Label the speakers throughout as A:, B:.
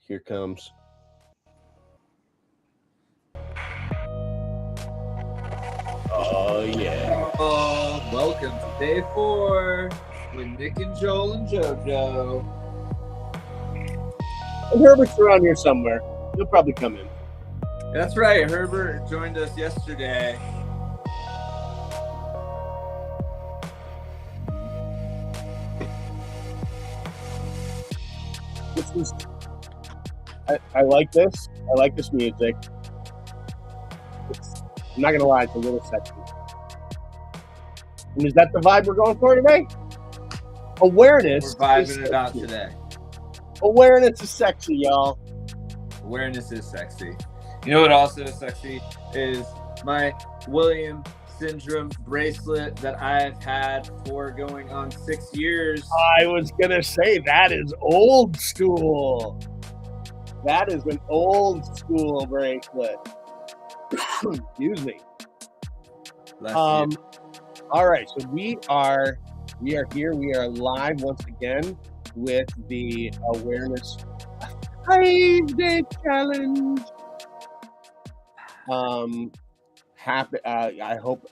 A: Here comes. Oh, yeah.
B: Oh, welcome to day 4 with Nick and Joel and JoJo.
A: And Herbert's around here somewhere. He'll probably come in.
B: That's right. Herbert joined us yesterday.
A: This is. I like this. I like this music. I'm not gonna lie, it's a little sexy. And is that the vibe we're going for today? Awareness.
B: We're vibing it out today.
A: Awareness is sexy, y'all.
B: Awareness is sexy. You know what also is sexy is my Williams syndrome bracelet that I've had for going on 6 years.
A: I was gonna say that is old school. That is an old school bracelet. Excuse me. All right, so we are here. We are live once again with the Awareness 5-Day Challenge. I hope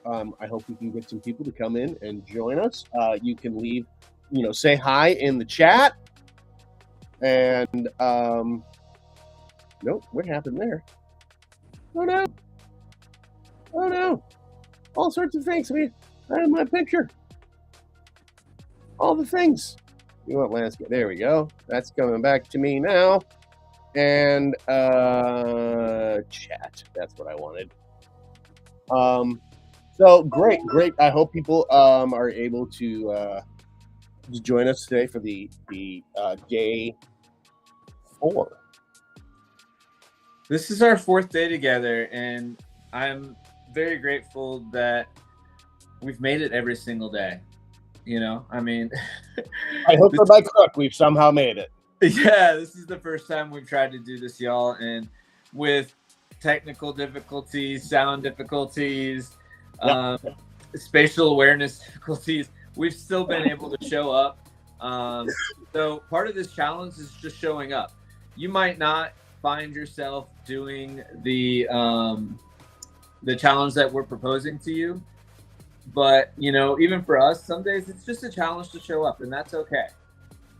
A: we can get some people to come in and join us. You can leave, say hi in the chat. And nope, what happened there? Oh no! All sorts of things. I have my picture. All the things. You want landscape? There we go. That's coming back to me now. And chat. That's what I wanted. So great. I hope people are able to join us today for the day 4.
B: This is our 4th day together, and I'm very grateful that we've made it every single day. I mean,
A: I hope for by crook we've somehow made it.
B: Yeah, this is the first time we've tried to do this, y'all, and with technical difficulties, sound difficulties, spatial awareness difficulties, we've still been able to show up. So part of this challenge is just showing up. You might not find yourself doing the challenge that we're proposing to you, but even for us, some days it's just a challenge to show up, and that's okay.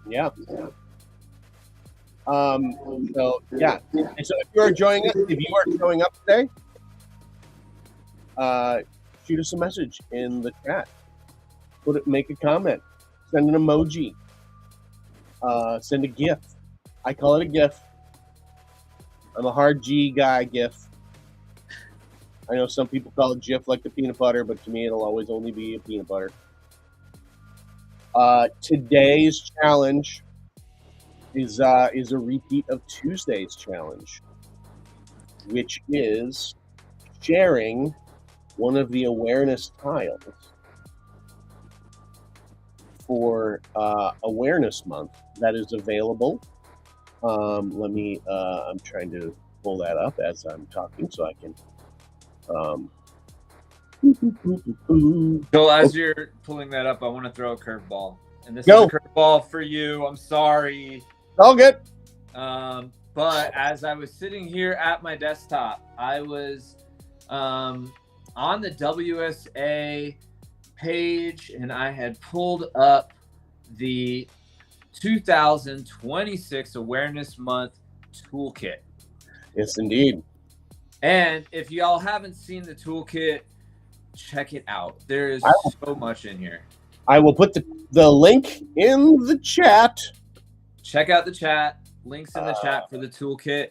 A: Yeah. So yeah. And so if you are showing up today, shoot us a message in the chat. Make a comment. Send an emoji. Send a GIF. I call it a GIF. I'm a hard G guy, GIF. I know some people call it GIF like the peanut butter, but to me it'll always only be a peanut butter. Today's challenge is a repeat of Tuesday's challenge, which is sharing one of the awareness tiles for Awareness Month that is available. I'm trying to pull that up as I'm talking so I can.
B: So as you're pulling that up, I want to throw a curveball, and this is a curveball for you. I'm sorry.
A: All good.
B: But as I was sitting here at my desktop, I was on the WSA page, and I had pulled up the 2026 Awareness Month Toolkit.
A: Yes, indeed.
B: And if y'all haven't seen the toolkit, check it out. There is so much in here.
A: I will put the link in the chat.
B: Check out the chat. Links in the chat for the toolkit.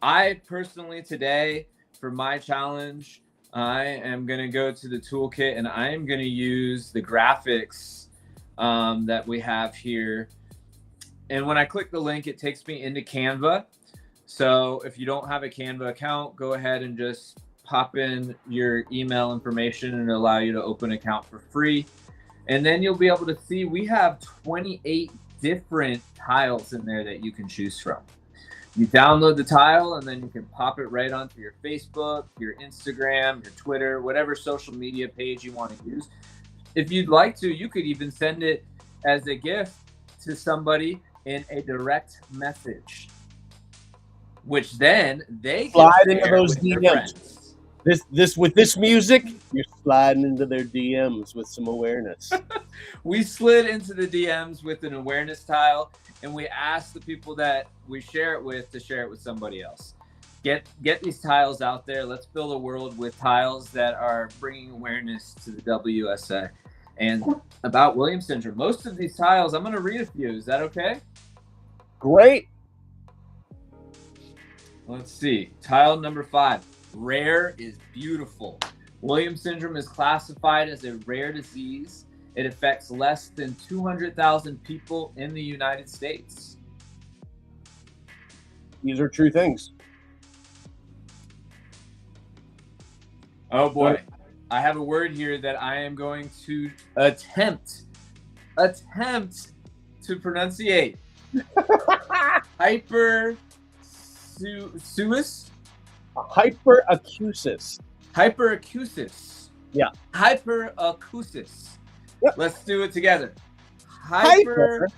B: I personally today, for my challenge, I am going to go to the toolkit, and I am going to use the graphics that we have here. And when I click the link, it takes me into Canva. So if you don't have a Canva account, go ahead and just pop in your email information and allow you to open an account for free. And then you'll be able to see we have 28 different tiles in there that you can choose from. You download the tile, and then you can pop it right onto your Facebook, your Instagram, your Twitter, whatever social media page you want to use. If you'd like to, you could even send it as a gift to somebody in a direct message. which then they can
A: Slide into
B: share
A: those
B: with their
A: DMs.
B: friends.
A: This with this music, you're sliding into their DMs with some awareness.
B: We slid into the DMs with an awareness tile, and we asked the people that we share it with to share it with somebody else. Get these tiles out there. Let's build a world with tiles that are bringing awareness to the WSA and about Williams syndrome. Most of these tiles, I'm going to read a few. Is that okay?
A: Great.
B: Let's see. Tile number 5. Rare is beautiful. Williams syndrome is classified as a rare disease. It affects less than 200,000 people in the United States.
A: These are true things.
B: Oh boy. I have a word here that I am going to attempt to pronunciate. Hyperacusis.
A: Hyperacusis.
B: Hyperacusis.
A: Yeah.
B: Hyperacusis.
A: Yep.
B: Let's do it together.
A: Hyperacusis.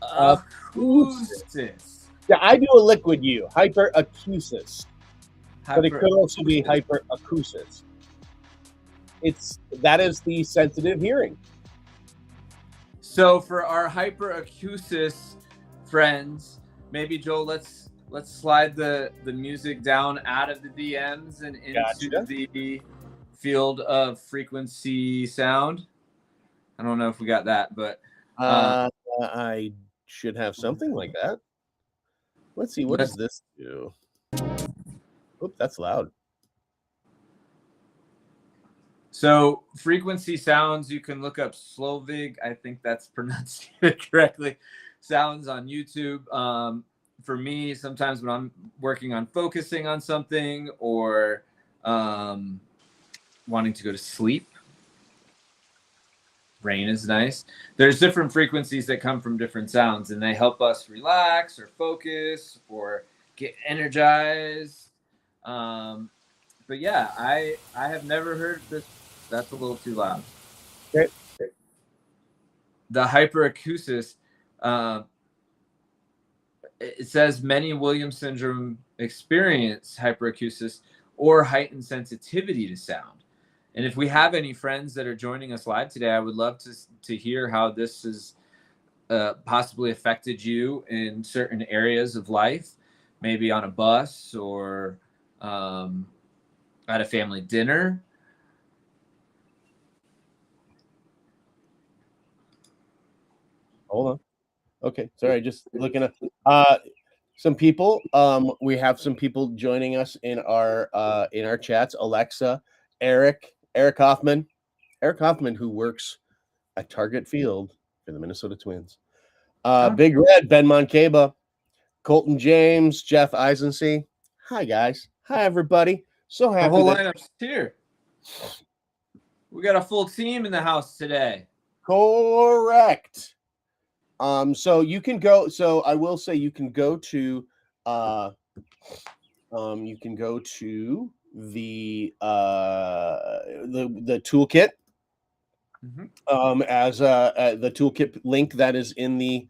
B: Hyperacusis.
A: Yeah, I do a liquid U. Hyperacusis. But it could also be hyperacusis. That is the sensitive hearing.
B: So for our hyperacusis friends, maybe Joel, let's slide the music down out of the DMs and into the field of frequency sound. I don't know if we got that, but
A: I should have something like that. Let's see. What does this do? Oop, that's loud.
B: So frequency sounds, you can look up Slovig. I think that's pronounced correctly. Sounds on YouTube. For me, sometimes when I'm working on focusing on something or wanting to go to sleep, rain is nice. There's different frequencies that come from different sounds, and they help us relax or focus or get energized. But yeah, I have never heard this. That's a little too loud.
A: Okay.
B: The hyperacusis, it says many Williams syndrome experience hyperacusis or heightened sensitivity to sound. And if we have any friends that are joining us live today, I would love to hear how this has possibly affected you in certain areas of life, maybe on a bus or at a family dinner.
A: Hold on. Okay, sorry, just looking at some people. We have some people joining us in our chats. Alexa, Eric Hoffman, who works at Target Field for the Minnesota Twins. Big Red, Ben Moncaba, Colton James, Jeff Eisensee. Hi guys, hi everybody. So happy.
B: The whole lineup's here. We got a full team in the house today.
A: Correct. So you can go. So I will say you can go to the toolkit.
B: Mm-hmm.
A: As the toolkit link that is in the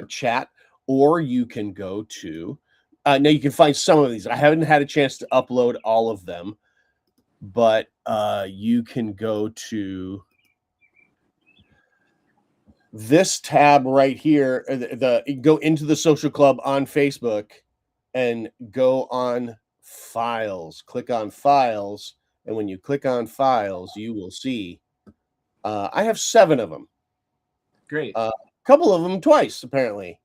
A: chat, or you can go to now you can find some of these. I haven't had a chance to upload all of them, but you can go to this tab right here, go into the social club on Facebook and go on files, click on files. And when you click on files, you will see I have 7 of them.
B: Great.
A: A couple of them twice, apparently.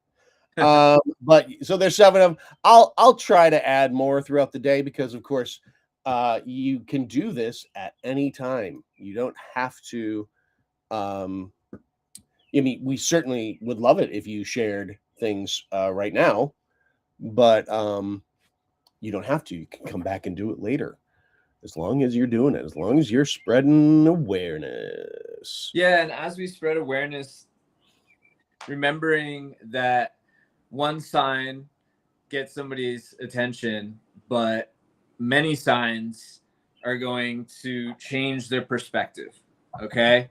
A: But so there's 7 of them. I'll try to add more throughout the day because, of course, you can do this at any time. You don't have to. I mean, we certainly would love it if you shared things right now, but you don't have to. You can come back and do it later. As long as you're doing it, as long as you're spreading awareness.
B: Yeah, and as we spread awareness, remembering that one sign gets somebody's attention, but many signs are going to change their perspective, okay?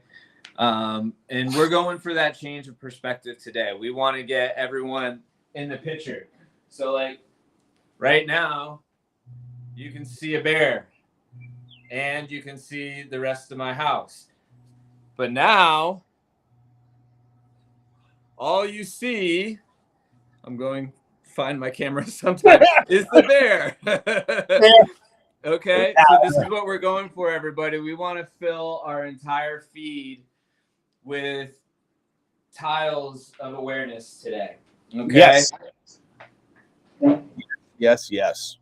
B: And we're going for that change of perspective today. We want to get everyone in the picture. So like right now, you can see a bear and you can see the rest of my house. But now, all you see, I'm going to find my camera sometime, is the bear. Okay, so this is what we're going for, everybody. We want to fill our entire feed with tiles of awareness today. Okay.
A: Yes.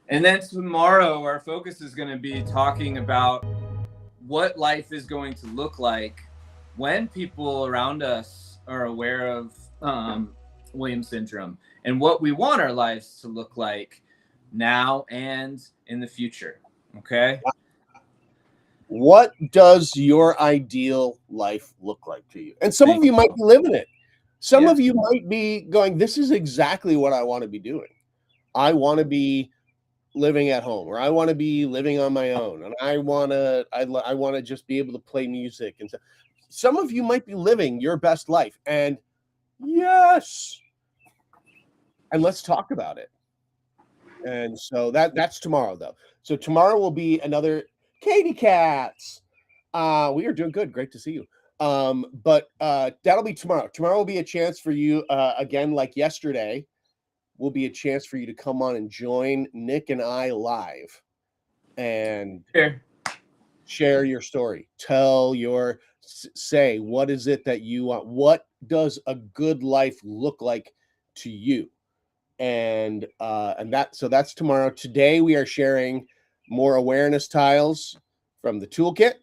B: And then tomorrow, our focus is going to be talking about what life is going to look like when people around us are aware of Williams syndrome, and what we want our lives to look like now and in the future. Okay.
A: What does your ideal life look like to you? And some of you might be living it. Some of you might be going, this is exactly what I want to be doing. I want to be living at home, or I want to be living on my own, and I want to just be able to play music. And so, some of you might be living your best life, and yes, and let's talk about it. And so that's tomorrow, though. So tomorrow will be another Katie Cats. We are doing good. Great to see you. But that'll be tomorrow. Tomorrow will be a chance for you, again, like yesterday, will be a chance for you to come on and join Nick and I live and share your story. Say, what is it that you want? What does a good life look like to you? And that's tomorrow. Today we are sharing more awareness tiles from the toolkit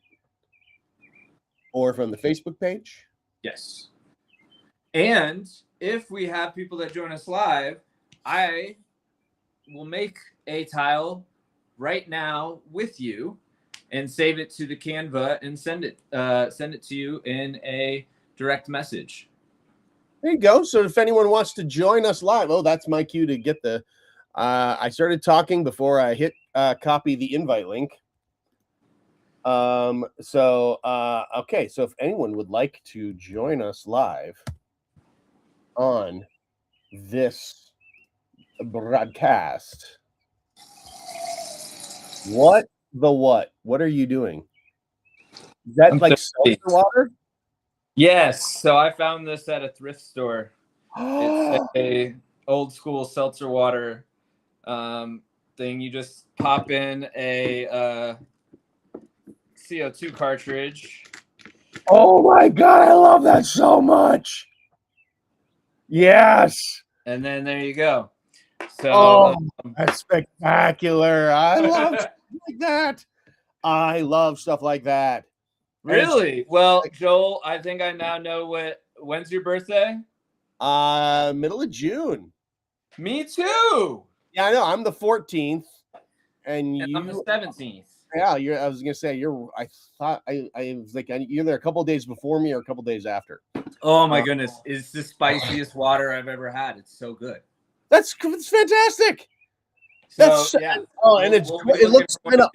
A: or from the Facebook page.
B: Yes. And if we have people that join us live, I will make a tile right now with you and save it to the Canva and send it to you in a direct message.
A: There you go. So if anyone wants to join us live, that's my cue to get the I started talking before I hit copy the invite link. Okay, so if anyone would like to join us live on this broadcast, what are you doing? Is that like seltzer water?
B: Yes. So I found this at a thrift store. It's a old school seltzer water thing. You just pop in a CO2 cartridge.
A: Oh my God, I love that so much. Yes.
B: And then there you go. So
A: that's spectacular. I love stuff like that. I love stuff like that.
B: Really? Well, Joel, I think I now know when's your birthday?
A: Middle of June.
B: Me too.
A: Yeah, I know. I'm the 14th. And
B: I'm the 17th.
A: Yeah, I was gonna say I thought I was like you're there a couple of days before me or a couple of days after.
B: Oh my goodness. It's the spiciest water I've ever had. It's so good.
A: It's fantastic.
B: So, yeah.
A: And it looks kind of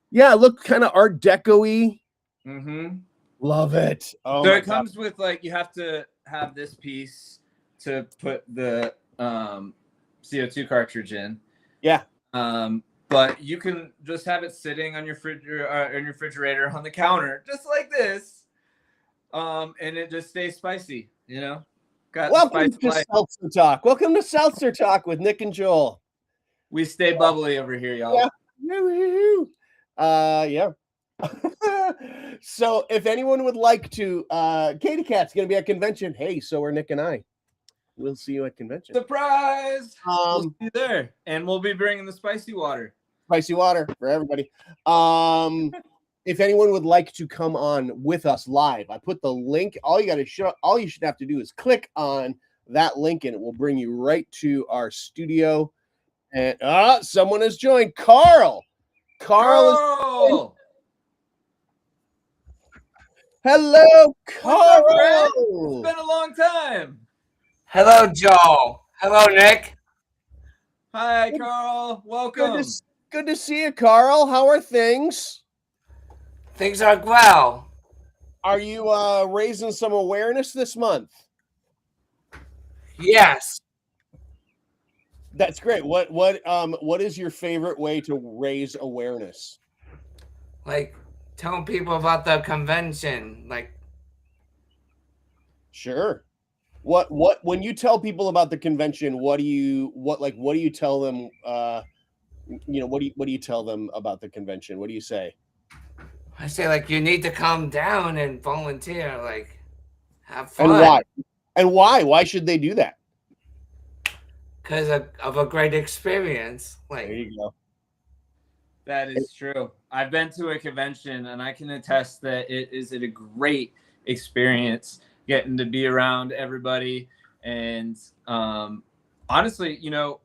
A: yeah, it looked kind of Art Deco-y.
B: Mm-hmm.
A: Love it.
B: So it comes with you have to have this piece to put the CO2 cartridge in.
A: Yeah.
B: But you can just have it sitting on your refrigerator on the counter, just like this, and it just stays spicy.
A: Welcome to Seltzer Talk. Welcome to Seltzer Talk with Nick and Joel.
B: We stay bubbly over here, y'all.
A: Yeah. So if anyone would like to, Katie Cat's going to be at convention. Hey, so are Nick and I. We'll see you at convention.
B: Surprise! We'll see you there, and we'll be bringing the spicy water.
A: Spicy water for everybody. If anyone would like to come on with us live, I put the link. All you should have to do is click on that link, and it will bring you right to our studio. And someone has joined. Carl. Hello, Carl.
B: It's been a long time.
C: Hello, Joel. Hello, Nick.
B: Hi, Carl. Welcome.
A: Good to see you, Carl. How are things?
C: Things are well.
A: Are you raising some awareness this month?
C: Yes.
A: That's great. What is your favorite way to raise awareness?
C: Like telling people about the convention. Like,
A: Sure. What when you tell people about the convention, what do you tell them? What do you tell them about the convention? What do you say?
C: I say, like, you need to calm down and volunteer. Like, have fun.
A: And why? And why? Why should they do that?
C: Because of a great experience.
A: There
C: Like,
A: you go.
B: That is true. I've been to a convention and I can attest that it is a great experience getting to be around everybody. And honestly, the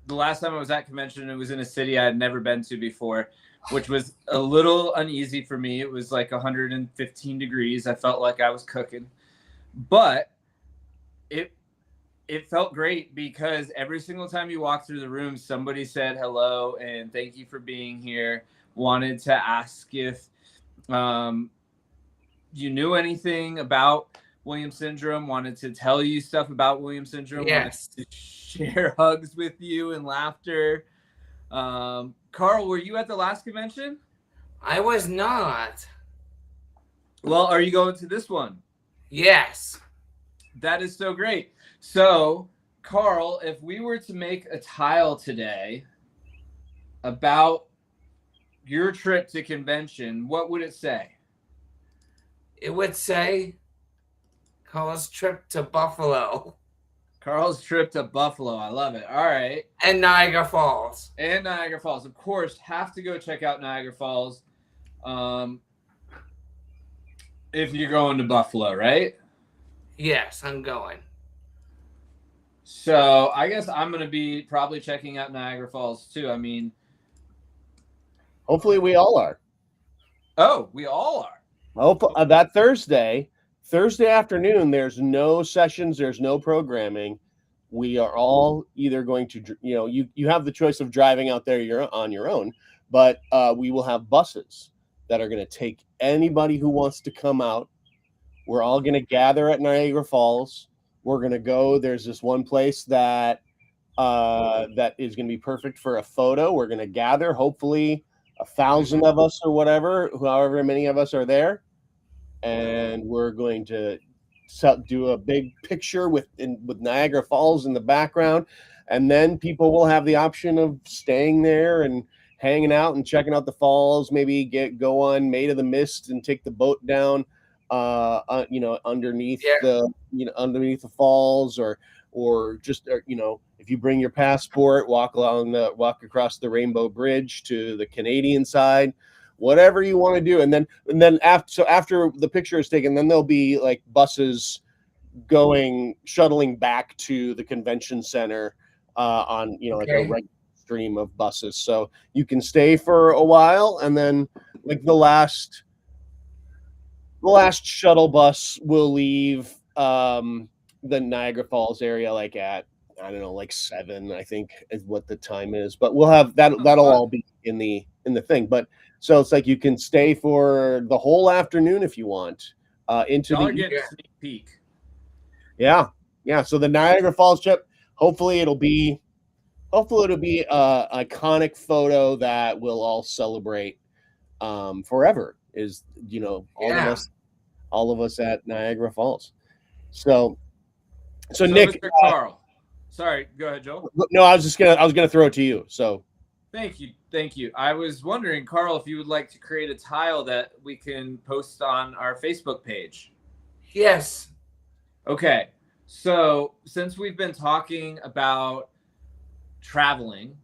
B: last time I was at convention, it was in a city I had never been to before, which was a little uneasy for me. It was like 115 degrees. I felt like I was cooking, but it felt great because every single time you walk through the room, somebody said hello and thank you for being here. Wanted to ask if you knew anything about Williams syndrome, wanted to tell you stuff about Williams syndrome,
C: yes.
B: wanted to share hugs with you and laughter. Carl, were you at the last convention?
C: I was not.
B: Well, are you going to this one?
C: Yes.
B: That is so great. So, Carl, if we were to make a tile today about your trip to convention, what would it say?
C: It would say Carl's trip to Buffalo.
B: Carl's trip to Buffalo. I love it. All right.
C: And Niagara Falls.
B: And Niagara Falls. Of course, have to go check out Niagara Falls if you're going to Buffalo, right?
C: Yes, I'm going.
B: So I guess I'm going to be probably checking out Niagara Falls too. I mean,
A: hopefully we all are.
B: Oh, we all are.
A: That Thursday afternoon, there's no sessions, there's no programming. We are all either going to, you have the choice of driving out there you're on your own, but we will have buses that are going to take anybody who wants to come out. We're all going to gather at Niagara Falls. We're going to go. There's this one place that is going to be perfect for a photo. We're going to gather, hopefully 1,000 of us or whatever, however many of us are there. And we're going to do a big picture with Niagara Falls in the background. And then people will have the option of staying there and hanging out and checking out the falls, maybe go on Maid of the Mist and take the boat down underneath underneath the falls, or just if you bring your passport, walk across the Rainbow Bridge to the Canadian side, whatever you want to do. And then after the picture is taken, then there'll be like buses shuttling back to the convention center on like a regular stream of buses, so you can stay for a while. And then like the last shuttle bus will leave the Niagara Falls area like at, I don't know, like 7, I think is what the time is. But we'll have that'll all be in the thing. But so it's like you can stay for the whole afternoon if you want. Into
B: Y'all
A: the
B: get a sneak peek.
A: Yeah. So the Niagara Falls trip, hopefully it'll be an iconic photo that we'll all celebrate forever. Is all of us at Niagara Falls. So Nick,
B: Mr. Carl, sorry, go ahead, Joel.
A: No, I was gonna throw it to you. So
B: thank you. I was wondering, Carl, if you would like to create a tile that we can post on our Facebook page.
C: Yes.
B: Okay. So since we've been talking about traveling,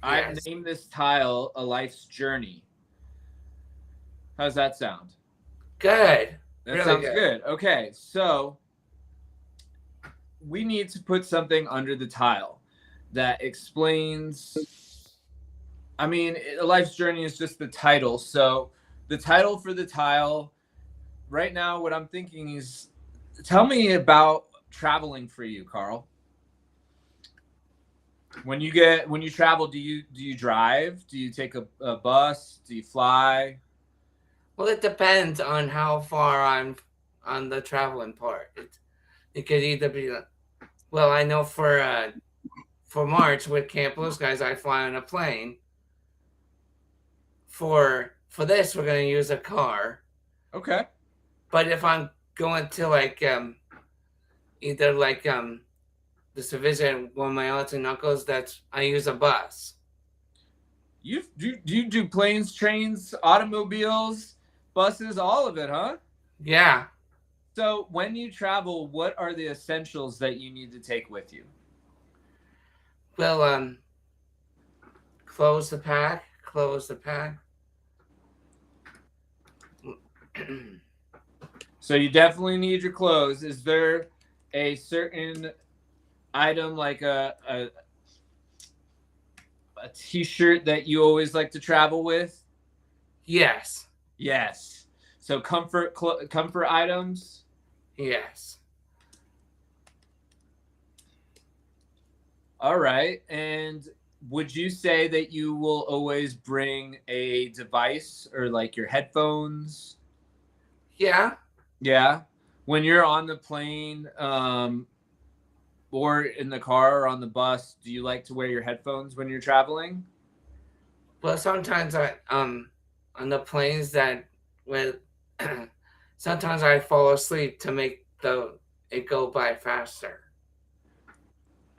B: I've named this tile A Life's Journey. How's that sound?
C: Good.
B: That
C: really
B: sounds good. Okay, so we need to put something under the tile that explains. I mean, A Life's Journey is just the title. So the title for the tile right now, what I'm thinking is, tell me about traveling for you, Carl. When you travel, do you drive? Do you take a bus? Do you fly?
C: Well, it depends on how far I'm on the traveling part. It could either be, well, I know for for March with Camp Blue Skies, I fly on a plane. For this, we're gonna use a car.
B: Okay.
C: But if I'm going to like either like just to visit one of my aunts and uncles, I use a bus.
B: You do planes, trains, automobiles, buses, all of it, huh?
C: Yeah.
B: So when you travel, what are the essentials that you need to take with you?
C: Well, close the pack.
B: So you definitely need your clothes. Is there a certain item like a t-shirt that you always like to travel with?
C: Yes.
B: Yes. So comfort items?
C: Yes.
B: All right. And would you say that you will always bring a device or like your headphones?
C: Yeah.
B: Yeah. When you're on the plane, or in the car or on the bus, do you like to wear your headphones when you're traveling?
C: Well, sometimes on the planes sometimes I fall asleep to make it go by faster.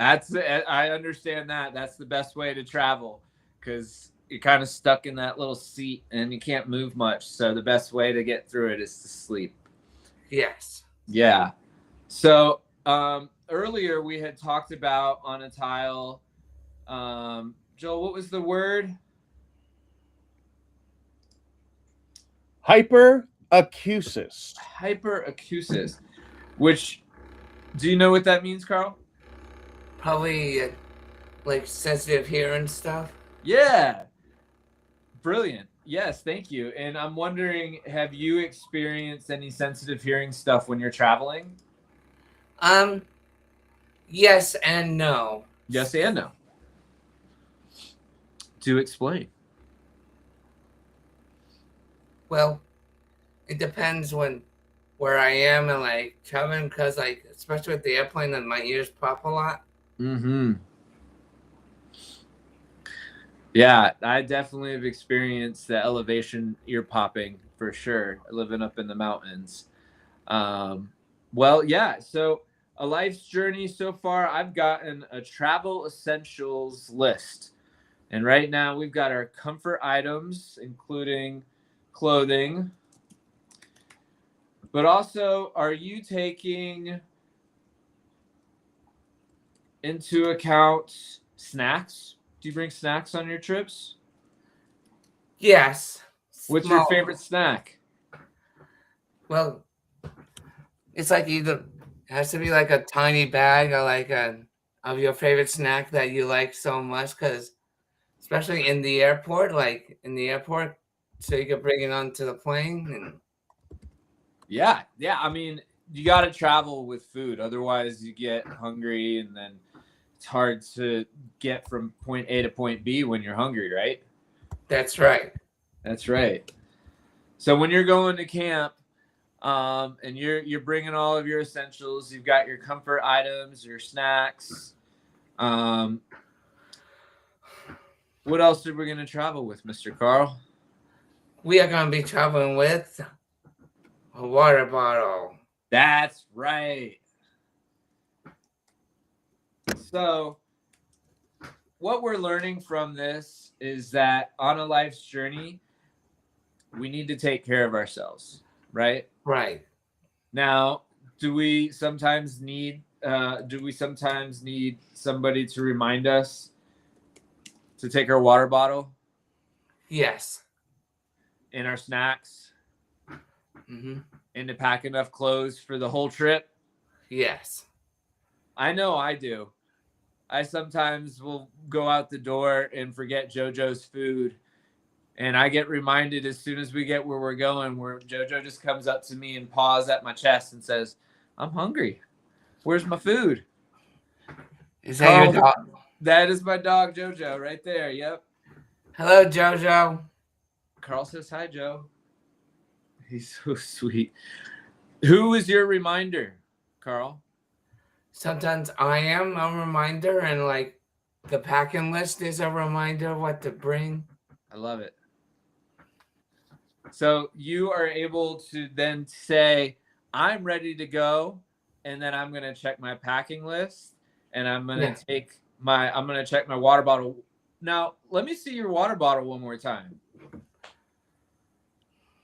B: I understand that. That's the best way to travel because you're kind of stuck in that little seat and you can't move much. So the best way to get through it is to sleep.
C: Yes.
B: Yeah. So earlier we had talked about on a tile. Joel, what was the word?
A: Hyperacusis.
B: Hyperacusis. Which, do you know what that means, Carl?
C: Probably like sensitive hearing stuff.
B: Yeah. Brilliant. Yes, thank you. And I'm wondering, have you experienced any sensitive hearing stuff when you're traveling?
C: Yes and no.
B: Yes and no. To explain.
C: Well, it depends where I am and like traveling, because like especially with the airplane and my ears pop a lot.
B: Mm-hmm. Yeah, I definitely have experienced the elevation ear popping for sure, living up in the mountains. Well, yeah, so a life's journey so far, I've gotten a travel essentials list. And right now we've got our comfort items, including clothing. But also, are you taking into account snacks? Do you bring snacks on your trips?
C: Yes.
B: What's your favorite snack?
C: Well, it's like either it has to be like a tiny bag or like of your favorite snack that you like so much, because especially in the airport, so you can bring it onto the plane. And
B: Yeah. I mean, you got to travel with food, otherwise you get hungry, and then it's hard to get from point A to point B when you're hungry, right?
C: That's right.
B: That's right. So when you're going to camp, and you're bringing all of your essentials, you've got your comfort items, your snacks. What else are we going to travel with, Mr. Carl?
C: We are going to be traveling with a water bottle.
B: That's right. So what we're learning from this is that on a life's journey, we need to take care of ourselves, right?
C: Right.
B: Now, do we sometimes need somebody to remind us to take our water bottle?
C: Yes.
B: And our snacks?
C: Mm-hmm.
B: And to pack enough clothes for the whole trip?
C: Yes.
B: I know I do. I sometimes will go out the door and forget JoJo's food. And I get reminded as soon as we get where we're going, where JoJo just comes up to me and paws at my chest and says, "I'm hungry. Where's my food?"
C: Is that your dog?
B: That is my dog, JoJo, right there. Yep.
C: Hello, JoJo.
B: Carl says hi, Joe. He's so sweet. Who is your reminder, Carl?
C: Sometimes I am a reminder, and like the packing list is a reminder of what to bring.
B: I love it. So you are able to then say, I'm ready to go. And then I'm going to check my packing list and I'm going to I'm going to check my water bottle. Now, let me see your water bottle one more time.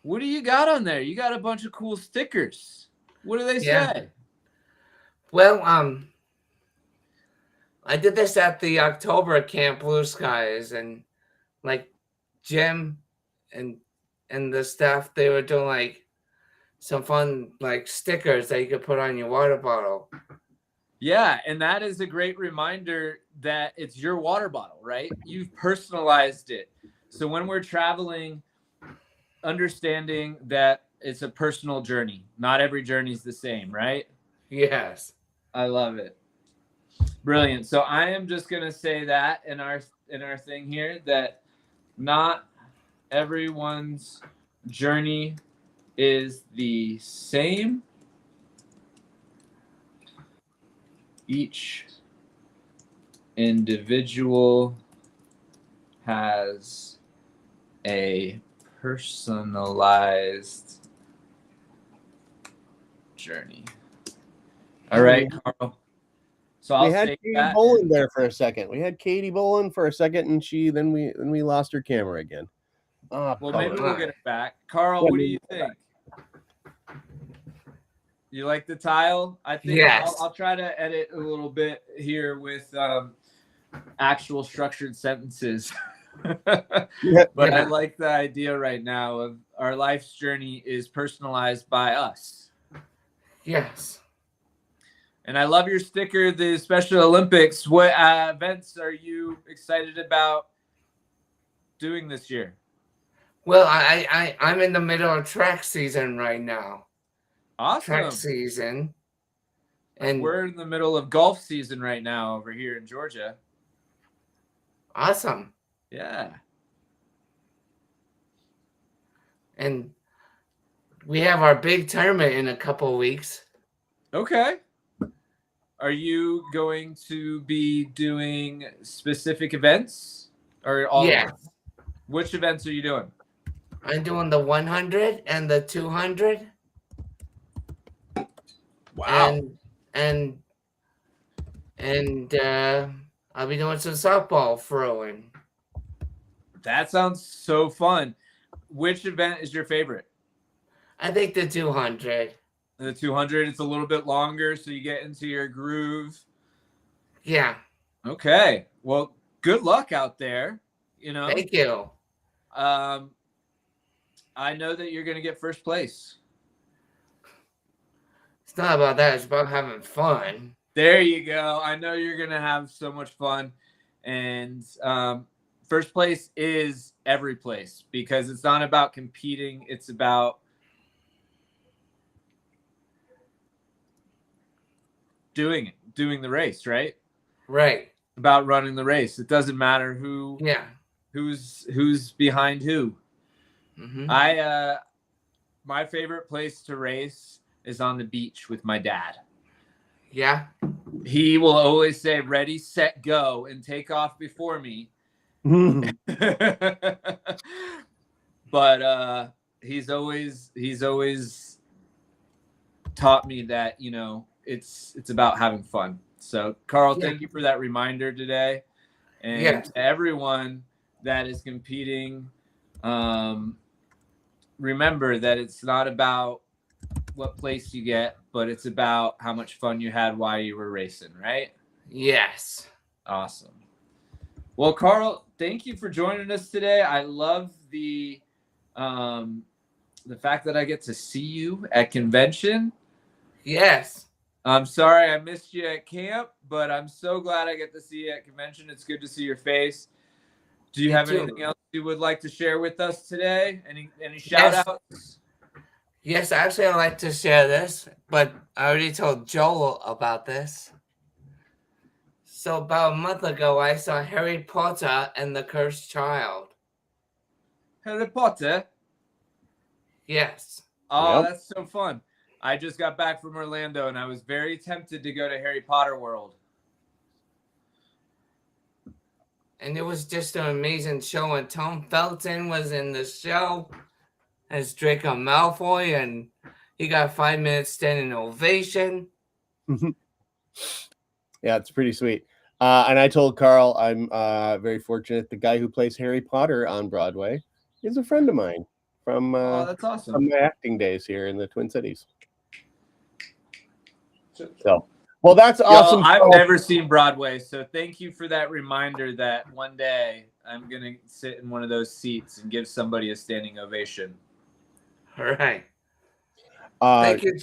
B: What do you got on there? You got a bunch of cool stickers. What do they say?
C: Well, I did this at the October Camp Blue Skies, and like Jim and the staff, they were doing like some fun like stickers that you could put on your water bottle.
B: Yeah, and that is a great reminder that it's your water bottle, right? You've personalized it. So when we're traveling, understanding that it's a personal journey. Not every journey is the same, right?
C: Yes.
B: I love it. Brilliant. So I am just going to say that in our thing here, that not everyone's journey is the same. Each individual has a personalized journey. All right, Carl. So I'll
A: we had
B: say
A: Katie
B: that.
A: Bolin there for a second. We had Katie Bolin for a second, and then we lost her camera again.
B: Well, maybe we'll get it back. Carl, what do you think? You like the tile? I think
C: yes.
B: I'll try to edit a little bit here with actual structured sentences. But I like the idea right now of our life's journey is personalized by us.
C: Yes.
B: And I love your sticker, the Special Olympics. What events are you excited about doing this year?
C: Well, I'm in the middle of track season right now.
B: Awesome.
C: Track season. And
B: we're in the middle of golf season right now over here in Georgia.
C: Awesome.
B: Yeah.
C: And we have our big tournament in a couple of weeks.
B: Okay. Are you going to be doing specific events or all?
C: Yes.
B: Which events are you doing?
C: I'm doing the 100 and the 200.
B: Wow.
C: And I'll be doing some softball throwing.
B: That sounds so fun. Which event is your favorite?
C: I think the 200.
B: The 200, it's a little bit longer, so you get into your groove.
C: Yeah.
B: Okay. Well, good luck out there. You know.
C: Thank you.
B: I know that you're going to get first place.
C: It's not about that. It's about having fun.
B: There you go. I know you're going to have so much fun. And first place is every place because it's not about competing. It's about doing the race, right?
C: Right.
B: About running the race. It doesn't matter who's behind who.
C: Mm-hmm.
B: My favorite place to race is on the beach with my dad.
C: Yeah.
B: He will always say, ready, set, go, and take off before me. But he's always taught me that, you know, it's about having fun. So, Carl, thank you for that reminder today. And to everyone that is competing, remember that it's not about what place you get, but it's about how much fun you had while you were racing, right?
C: Yes.
B: Awesome. Well, Carl, thank you for joining us today. I love the fact that I get to see you at convention.
C: Yes.
B: I'm sorry I missed you at camp, but I'm so glad I get to see you at convention. It's good to see your face. Do you have anything else you would like to share with us today? Any shout outs?
C: Yes, actually, I'd like to share this, but I already told Joel about this. So about a month ago, I saw Harry Potter and the Cursed Child.
B: Harry Potter?
C: Yes.
B: Oh, That's so fun. I just got back from Orlando, and I was very tempted to go to Harry Potter World.
C: and it was just an amazing show. And Tom Felton was in the show as Draco Malfoy, and he got 5 minutes standing ovation.
A: Yeah, it's pretty sweet. And I told Carl I'm very fortunate. The guy who plays Harry Potter on Broadway is a friend of mine from
B: that's awesome.
A: from my acting days here in the Twin Cities. So, well, that's awesome.
B: I've never seen Broadway, so thank you for that reminder that one day I'm going to sit in one of those seats and give somebody a standing ovation.
C: All right.
A: Thank
C: you.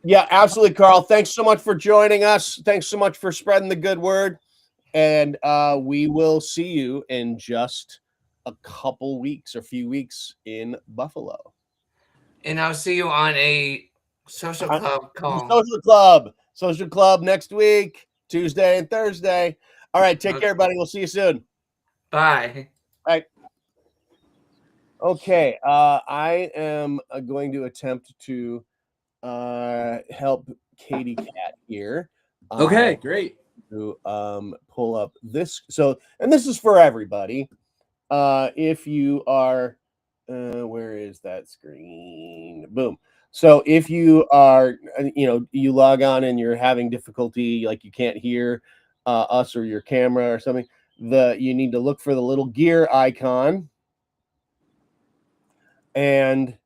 A: Yeah, absolutely, Carl. Thanks so much for joining us. Thanks so much for spreading the good word. And we will see you in just a couple weeks or few weeks in Buffalo.
C: And I'll see you on a social club call.
A: Social club next week, Tuesday and Thursday. All right, take care, everybody. We'll see you soon.
C: Bye.
A: Bye. Okay, I am going to attempt to help Katie Cat here.
B: Okay, great.
A: To pull up this. So, and this is for everybody. If you are, where is that screen? Boom. So if you are, you log on and you're having difficulty, like you can't hear us or your camera or something, you need to look for the little gear icon. And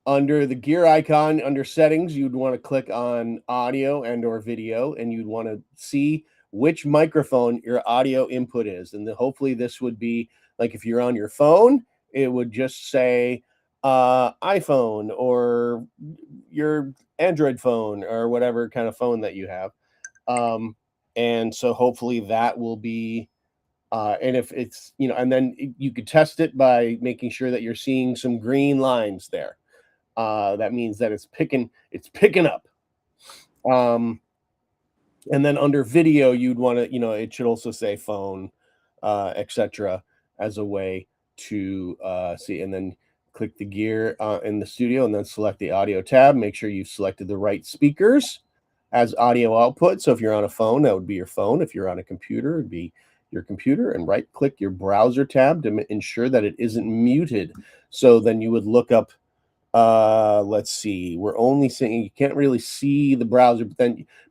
A: under the gear icon, under settings, you'd want to click on audio and or video, and you'd want to see which microphone your audio input is. And hopefully this would be like if you're on your phone, it would just say iPhone or your Android phone or whatever kind of phone that you have. And so hopefully that will be, and if it's, and then you could test it by making sure that you're seeing some green lines there. That means that it's picking up. And then under video, you'd want to, it should also say phone, etc. as a way to see, and then click the gear in the studio and then select the audio tab. Make sure you've selected the right speakers as audio output. So if you're on a phone, that would be your phone. If you're on a computer, it'd be your computer, and right click your browser tab to ensure that it isn't muted. So then you would look up, let's see, we're only seeing, you can't really see the browser,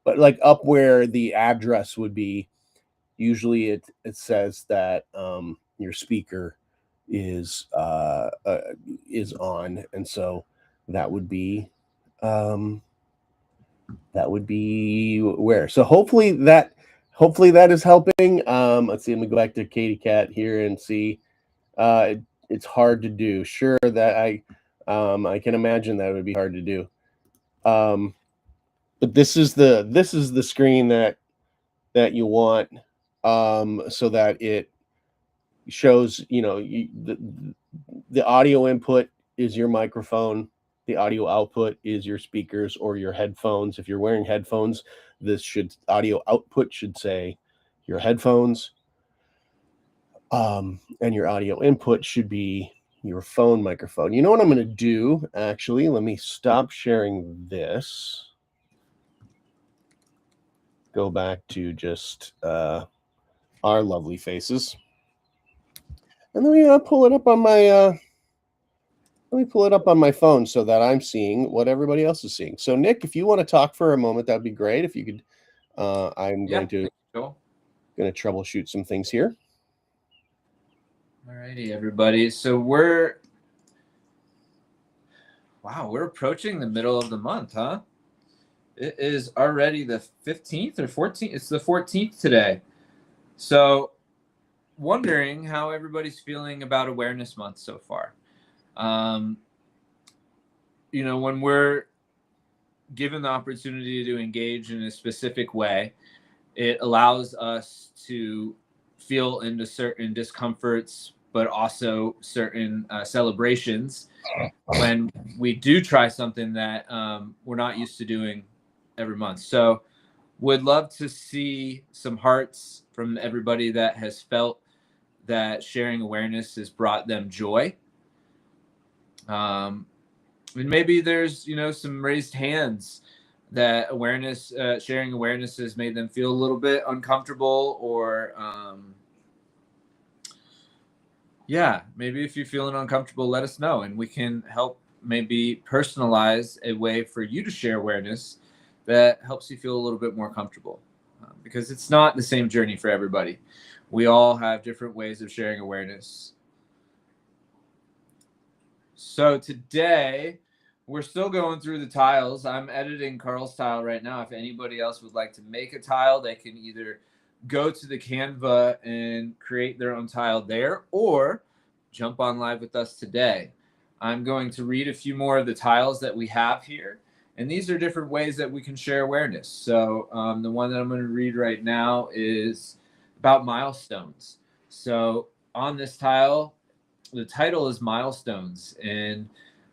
A: but like up where the address would be, usually it says that your speaker is on, and so that would be where. So hopefully that is helping. Let's see, let me go back to Katie Cat here and see. It's hard to do. Sure, that I can imagine that would be hard to do. But this is the screen that you want, so that it shows, the audio input is your microphone, the audio output is your speakers or your headphones. If you're wearing headphones, audio output should say your headphones, and your audio input should be your phone microphone. You know what I'm going to do? Actually, let me stop sharing this. Go back to just our lovely faces. And let me pull it up on my phone so that I'm seeing what everybody else is seeing. So Nick, if you want to talk for a moment, that'd be great. If you could, I'm going to troubleshoot some things here.
B: Alrighty, everybody. So we're approaching the middle of the month, huh? It is already the 15th or 14th. It's the 14th today. So wondering how everybody's feeling about Awareness Month so far. When we're given the opportunity to engage in a specific way, it allows us to feel into certain discomforts, but also certain celebrations when we do try something that we're not used to doing every month. So would love to see some hearts from everybody that has felt that sharing awareness has brought them joy. And maybe there's, some raised hands that sharing awareness has made them feel a little bit uncomfortable or Yeah, maybe if you're feeling uncomfortable, let us know, and we can help maybe personalize a way for you to share awareness that helps you feel a little bit more comfortable. Because it's not the same journey for everybody. We all have different ways of sharing awareness. So today, we're still going through the tiles. I'm editing Carl's tile right now. If anybody else would like to make a tile, they can either go to the Canva and create their own tile there, or jump on live with us today. I'm going to read a few more of the tiles that we have here, and these are different ways that we can share awareness. So the one that I'm going to read right now is about milestones. So on this tile, the title is Milestones, and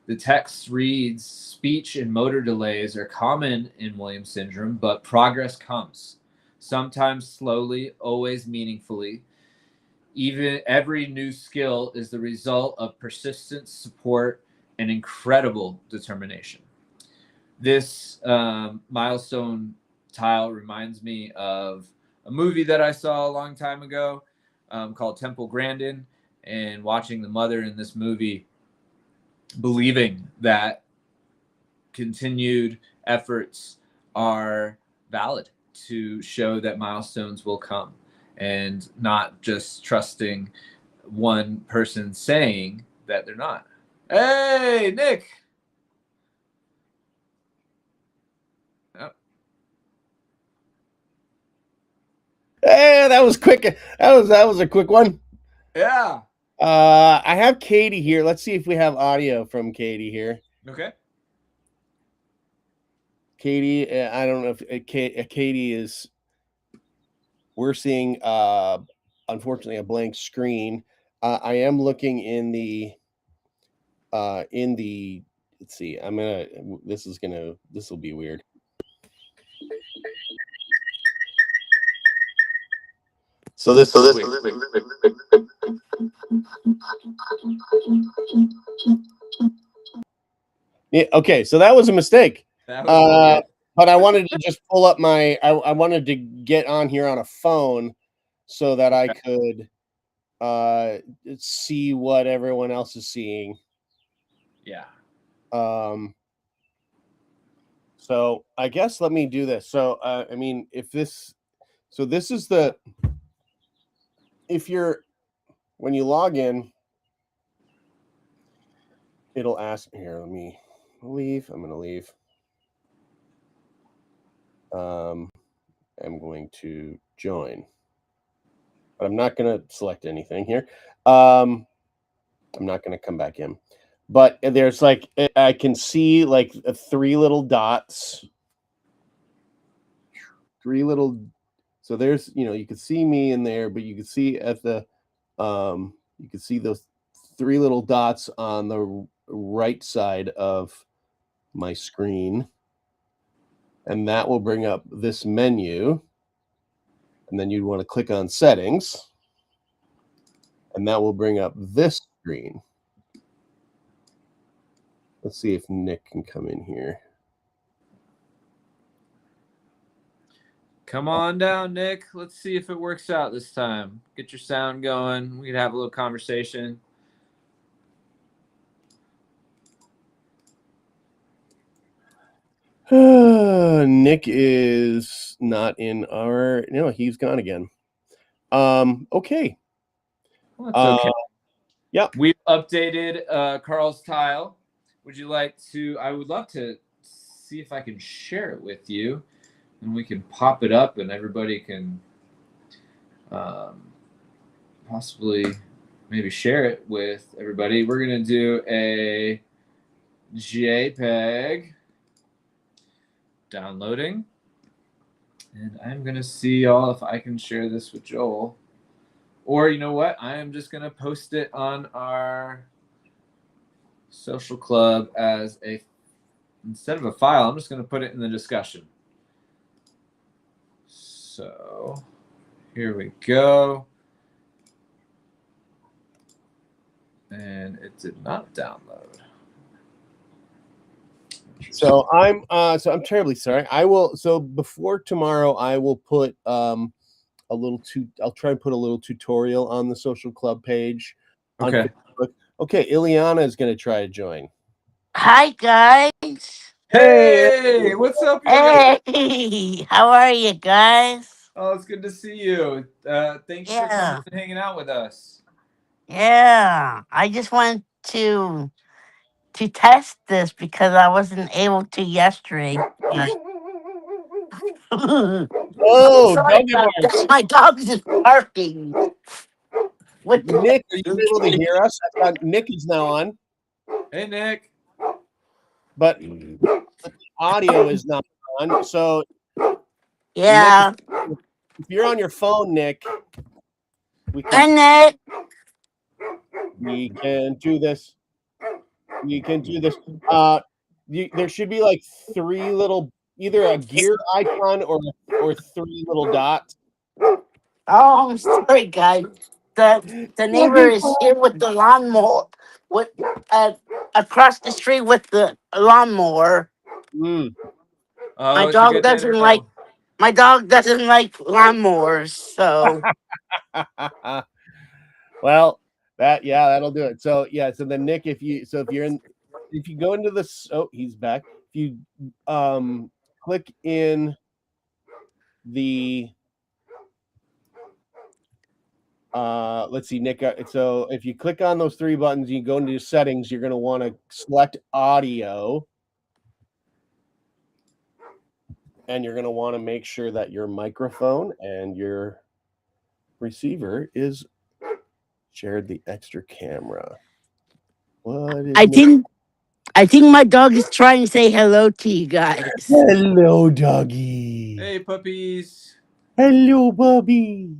B: the text reads, speech and motor delays are common in Williams syndrome, but progress comes. Sometimes slowly, always meaningfully. Even every new skill is the result of persistence, support, and incredible determination. This milestone tile reminds me of a movie that I saw a long time ago called Temple Grandin, and watching the mother in this movie believing that continued efforts are valid to show that milestones will come, and not just trusting one person saying that they're not. Hey, Nick. Oh.
A: Hey, that was quick. That was a quick one.
B: Yeah.
A: I have Katie here. Let's see if we have audio from Katie here.
B: Okay.
A: Katie, I don't know if Katie is. We're seeing, unfortunately, a blank screen. I am looking in the. Let's see. This will be weird. So this is weird. Yeah, okay, so that was a mistake.
B: That was
A: but I wanted to just pull up my. I wanted to get on here on a phone so that I could see what everyone else is seeing.
B: Yeah.
A: So I guess let me do this. So I mean, so this is the. When you log in, it'll ask here. Let me leave. I'm going to leave. I'm going to join, but I'm not going to select anything here. I'm not going to come back in, but there's like, I can see like 3 little dots, so there's, you can see me in there, but you can see at the, you can see those 3 little dots on the right side of my screen, and that will bring up this menu, and then you'd want to click on settings, and that will bring up this screen. Let's see if Nick can come in here.
B: Come on down, Nick. Let's see if it works out this time. Get your sound going. We can have a little conversation.
A: Nick is not in our. No, he's gone again. Okay.
B: Well, that's okay.
A: Yeah.
B: We've updated Carl's tile. Would you like to? I would love to see if I can share it with you, and we can pop it up, and everybody can possibly maybe share it with everybody. We're gonna do a JPEG. Downloading, and I'm gonna see y'all if I can share this with Joel, or you know what, I am just gonna post it on our social club as instead of a file, I'm just gonna put it in the discussion. So here we go, and it did not download.
A: So I'm terribly sorry. I will, so before tomorrow, I will put I'll try and put a little tutorial on the social club page on
B: Okay.
A: Facebook. Okay, Ileana is going to try to join.
D: Hi guys.
B: Hey, what's up, Ileana?
D: Hey, how are you guys?
B: Oh, it's good to see you. Thanks for coming
D: Yeah,
B: and hanging out with us.
D: yeah. I just wanted to test this because I wasn't able to yesterday. I'm
A: Oh,
D: sorry
A: doggy
D: about
A: bark.
D: that. My dog's just barking. What the
A: Nick, are you able to hear us? I thought Nick is now on,
B: Hey, Nick.
A: but the audio is not on. So,
D: Yeah.
A: Nick, if you're on your phone, Nick, we
D: Hi,
A: can
D: Nick.
A: do this. We can do this. There should be like three little, either a gear icon or three little dots.
D: Oh, I'm sorry, guys. The neighbor is here with the lawnmower, with across the street with the lawnmower.
A: Mm.
D: My
B: Oh, it's a
D: dog
B: good day to
D: doesn't like
B: know.
D: my dog doesn't like lawnmowers, so
A: Well, that'll do it. So so then Nick, if you go into this, oh, he's back. If you click in the let's see, Nick. So if you click on those three buttons, you go into settings. You're going to want to select audio, and you're going to want to make sure that your microphone and your receiver is shared the extra camera. What is
D: I think my dog is trying to say hello to you guys.
A: Hello, doggy.
B: Hey, puppies.
A: Hello, puppies.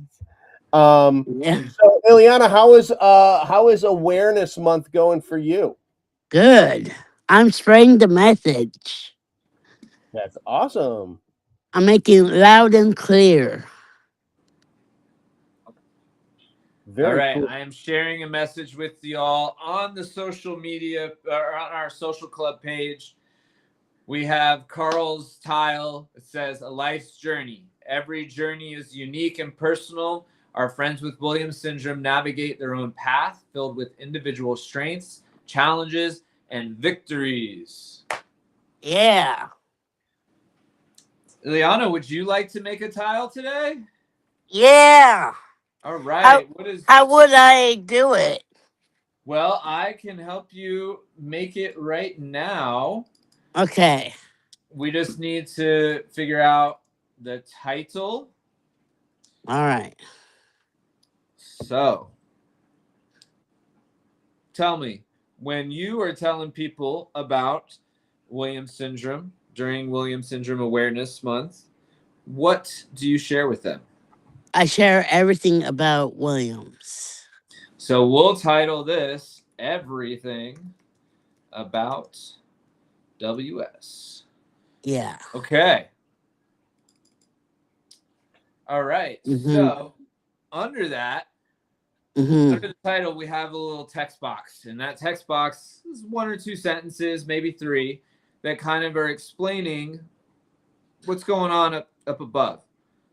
D: Yeah.
A: So Ileana, how is Awareness Month going for you?
D: Good. I'm spreading the message.
A: That's awesome.
D: I'm making it loud and clear.
B: All
A: Very
B: right,
A: cool.
B: I am sharing a message with y'all on the social media or on our social club page. We have Carl's tile. It says a life's journey. Every journey is unique and personal. Our friends with Williams syndrome navigate their own path filled with individual strengths, challenges, and victories.
D: Yeah.
B: Ileana, would you like to make a tile today?
D: Yeah.
B: All
D: How
B: right.
D: how would I do it?
B: Well, I can help you make it right now.
D: Okay.
B: We just need to figure out the title.
D: All right.
B: So, tell me, when you are telling people about Williams syndrome during Williams Syndrome Awareness Month, what do you share with them?
D: I share everything about Williams.
B: So, we'll title this Everything About WS.
D: Yeah.
B: Okay. All right.
D: Mm-hmm.
B: So, under that,
D: Mm-hmm.
B: under the title, we have a little text box. And that text box is one or two sentences, maybe three, that kind of are explaining what's going on up above.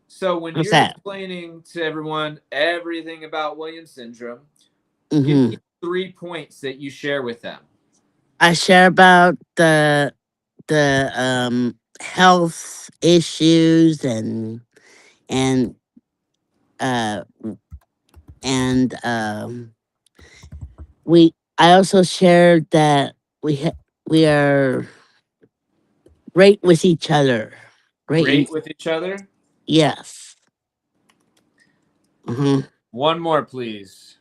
B: So when
D: What's
B: you're
D: that?
B: explaining to everyone everything about Williams syndrome, give
D: Mm-hmm.
B: me 3 points that you share with them.
D: I share about the health issues and uh and I also shared that we are great with each other.
B: Great with each other.
D: Yes. Uh-huh.
B: One more, please.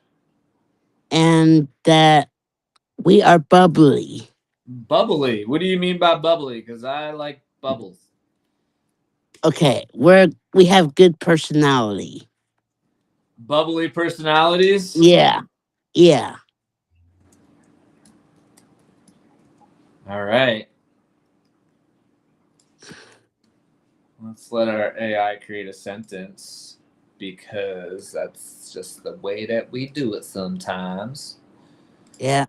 D: And that we are bubbly.
B: Bubbly. What do you mean by bubbly? Because I like bubbles.
D: Okay, we have good personality.
B: Bubbly personalities.
D: Yeah. Yeah.
B: All right. Let's let our AI create a sentence because that's just the way that we do it sometimes.
D: Yeah.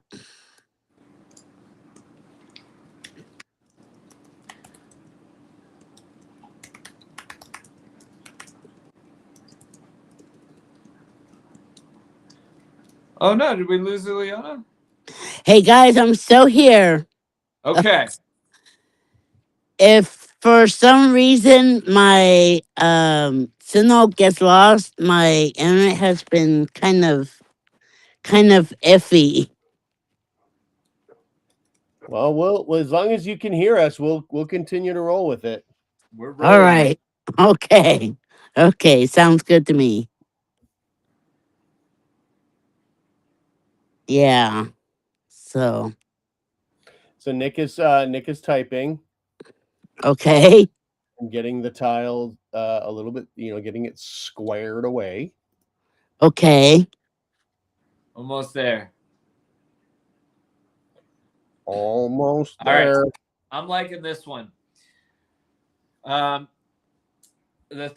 B: Oh no, did we lose Ileana?
D: Hey guys, I'm still here.
B: Okay.
D: If for some reason my signal gets lost, my internet has been kind of iffy.
A: Well, we'll as long as you can hear us, we'll continue to roll with it.
B: We're
D: All
B: rolling.
D: right. Okay. Okay, sounds good to me. Yeah. So,
A: So Nick is typing
D: okay.
A: and getting the tile a little bit, getting it squared away.
D: Okay.
B: Almost there.
A: Almost
B: All right.
A: there.
B: I'm liking this one. The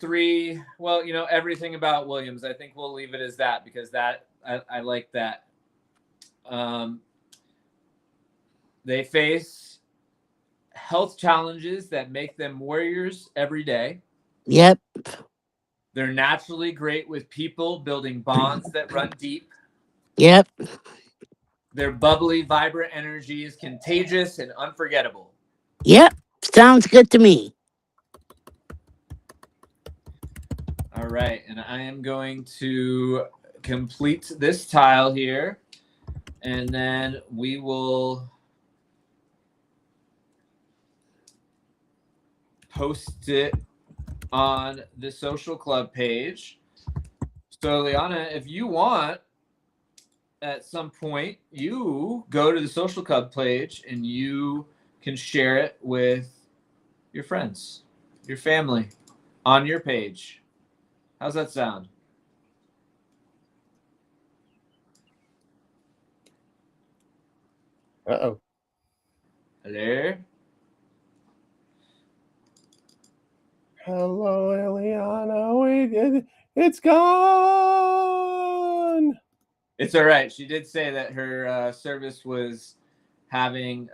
B: three, well, everything about Williams. I think we'll leave it as that because I like that. They face health challenges that make them warriors every day.
D: Yep.
B: They're naturally great with people, building bonds that run deep.
D: Yep.
B: Their bubbly, vibrant energy is contagious and unforgettable.
D: Yep. Sounds good to me.
B: All right, and I am going to complete this tile here, and then we will post it on the social club page. So, Liana, if you want, at some point, you go to the social club page and you can share it with your friends, your family, on your page. How's that sound?
A: Uh-oh.
B: Hello?
A: Hello, Eliana. It's gone.
B: It's all right. She did say that her service was having.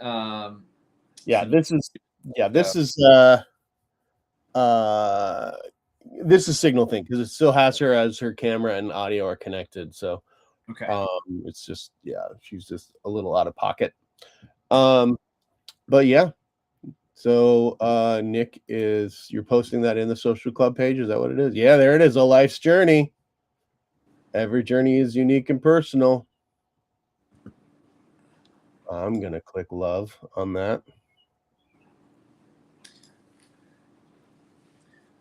A: This is signal thing because it still has her as her camera and audio are connected. So
B: Okay.
A: it's just she's just a little out of pocket. But yeah. So Nick, you're posting that in the social club page? Is that what it is? Yeah, there it is. A life's journey. Every journey is unique and personal. I'm gonna click love on that.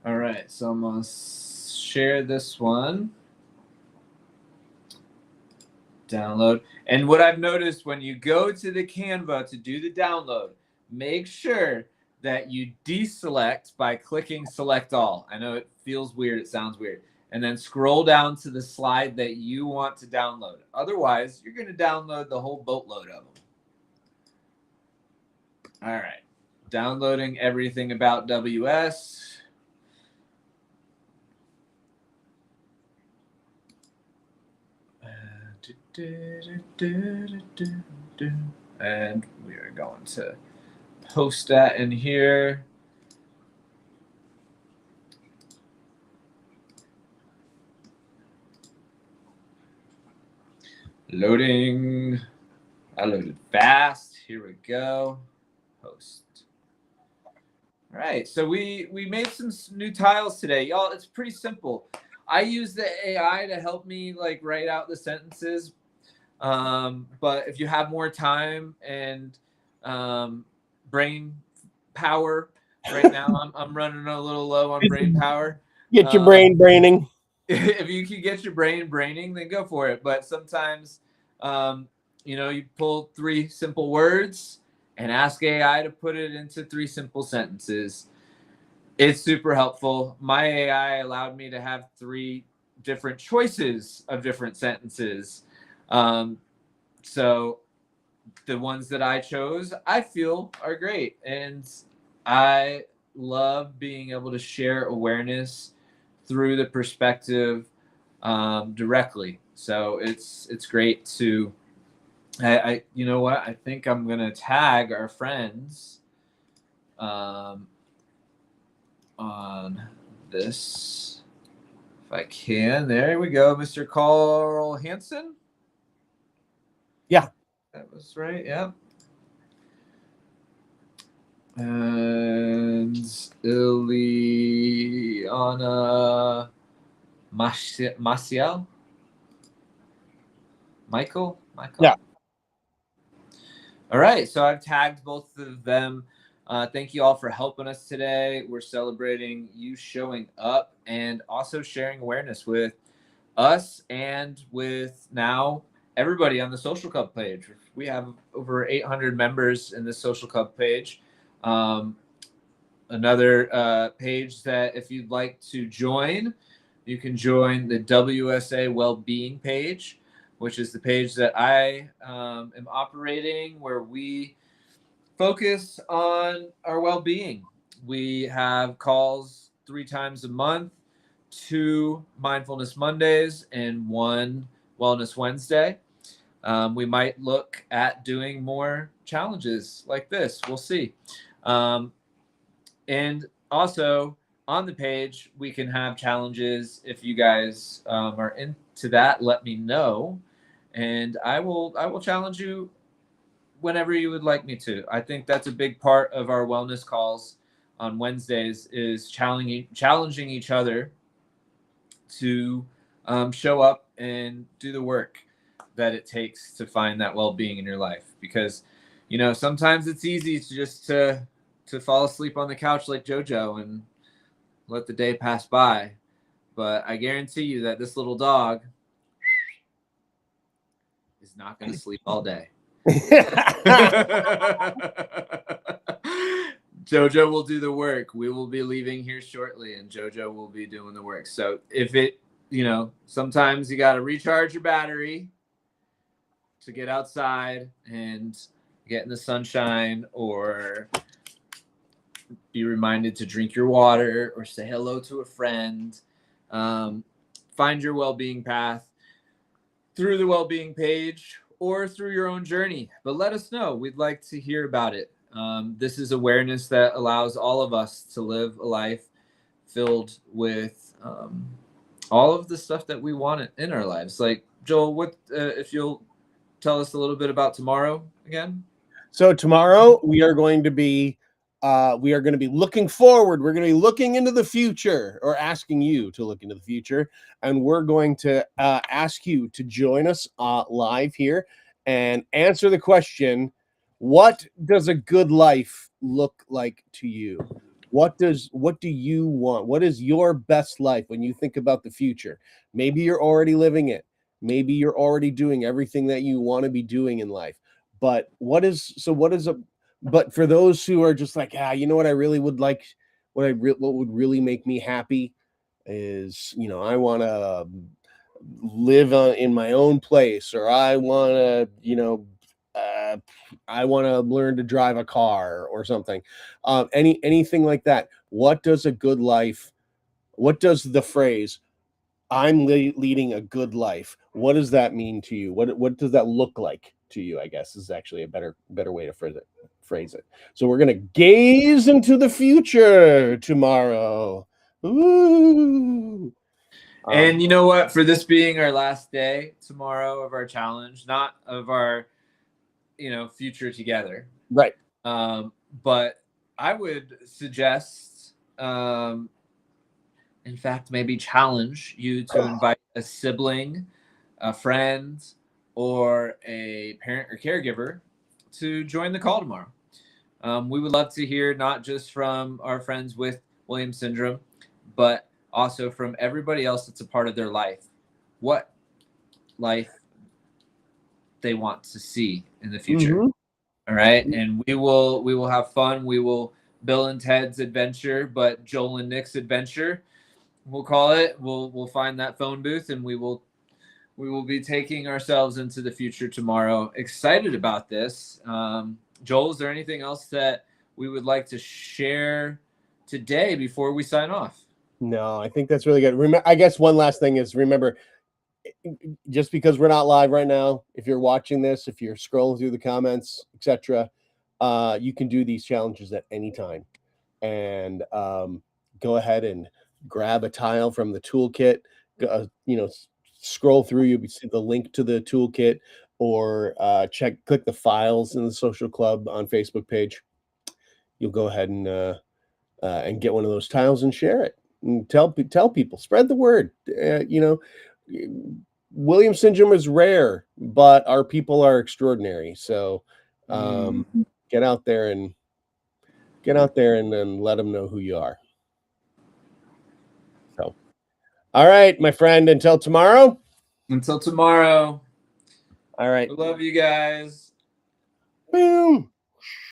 B: All right, so I'm gonna share this one. Download. And what I've noticed when you go to the Canva to do the download, make sure that you deselect by clicking select all. I know it feels weird, it sounds weird. And then scroll down to the slide that you want to download. Otherwise, you're going to download the whole boatload of them. All right. Downloading everything about WS. And we are going to post that in here. Loading. I loaded fast. Here we go. Post. All right. So we made some new tiles today. Y'all, it's pretty simple. I use the AI to help me write out the sentences. But if you have more time and brain power, right now I'm running a little low on brain power.
A: Get your brain braining.
B: If you can get your brain braining, then go for it. But sometimes, you pull 3 simple words and ask AI to put it into 3 simple sentences. It's super helpful. My AI allowed me to have 3 different choices of different sentences. So the ones that I chose, I feel are great. And I love being able to share awareness through the perspective directly. So it's great to, I you know what? I think I'm going to tag our friends on this. If I can. There we go. Mr. Carl Hansen.
A: Yeah.
B: That was right. Yeah. And Ileana Maciel? Michael?
A: Yeah.
B: All right. So I've tagged both of them. Thank you all for helping us today. We're celebrating you showing up and also sharing awareness with us and with now everybody on the Social Club page. We have over 800 members in the Social Club page. Another page that if you'd like to join, you can join the WSA Wellbeing page, which is the page that I am operating, where we focus on our well-being. We have calls 3 times a month, 2 Mindfulness Mondays and 1 Wellness Wednesday. We might look at doing more challenges like this. We'll see. And also on the page, we can have challenges. If you guys are into that, let me know, and I will challenge you whenever you would like me to. I think that's a big part of our wellness calls on Wednesdays is challenging each other to show up and do the work that it takes to find that well-being in your life. Because, you know, sometimes it's easy to just to fall asleep on the couch like JoJo and let the day pass by. But I guarantee you that this little dog is not going to sleep all day. JoJo will do the work. We will be leaving here shortly, and JoJo will be doing the work. So if it, you know, sometimes you got to recharge your battery to get outside and get in the sunshine, or be reminded to drink your water or say hello to a friend. Find your well-being path through the well-being page or through your own journey. But let us know. We'd like to hear about it. This is awareness that allows all of us to live a life filled with all of the stuff that we want in our lives. Like, Joel, what if you'll tell us a little bit about tomorrow again?
A: So tomorrow we are going to be looking forward. We're going to be looking into the future, or asking you to look into the future. And we're going to ask you to join us live here and answer the question, what does a good life look like to you? What do you want? What is your best life when you think about the future? Maybe you're already living it. Maybe you're already doing everything that you want to be doing in life. But what for those who are just like, you know what I really would like, what would really make me happy is, you know, I want to live in my own place, or I want to, you know, I want to learn to drive a car or something. Anything like that. What does a good life? What does the phrase "I'm leading a good life"? What does that mean to you? What does that look like to you? I guess is actually a better way to phrase it. So we're gonna gaze into the future tomorrow. Ooh.
B: And you know what? For this being our last day tomorrow of our challenge, not of our, you know, future together,
A: right?
B: But I would suggest, in fact, maybe challenge you to invite a sibling, a friend, or a parent or caregiver to join the call tomorrow. We would love to hear not just from our friends with Williams syndrome, but also from everybody else that's a part of their life, what life they want to see in the future.
A: Mm-hmm.
B: All right. And we will have fun. We will Bill and Ted's adventure, but Joel and Nick's adventure, we'll call it. We'll find that phone booth, and we will be taking ourselves into the future tomorrow. Excited about this. Joel, is there anything else that we would like to share today before we sign off?
A: No, I think that's really good. I guess one last thing is, remember, just because we're not live right now, if you're watching this, if you're scrolling through the comments, etc., you can do these challenges at any time. And go ahead and grab a tile from the toolkit. You know, scroll through, you'll see the link to the toolkit, or click the files in the social club on Facebook page. You'll go ahead and get one of those tiles and share it. And tell people, spread the word. Williams syndrome is rare, but our people are extraordinary. So get out there and then let them know who you are. So, all right, my friend, until tomorrow.
B: Until tomorrow.
A: All right.
B: I love you guys.
A: Boom.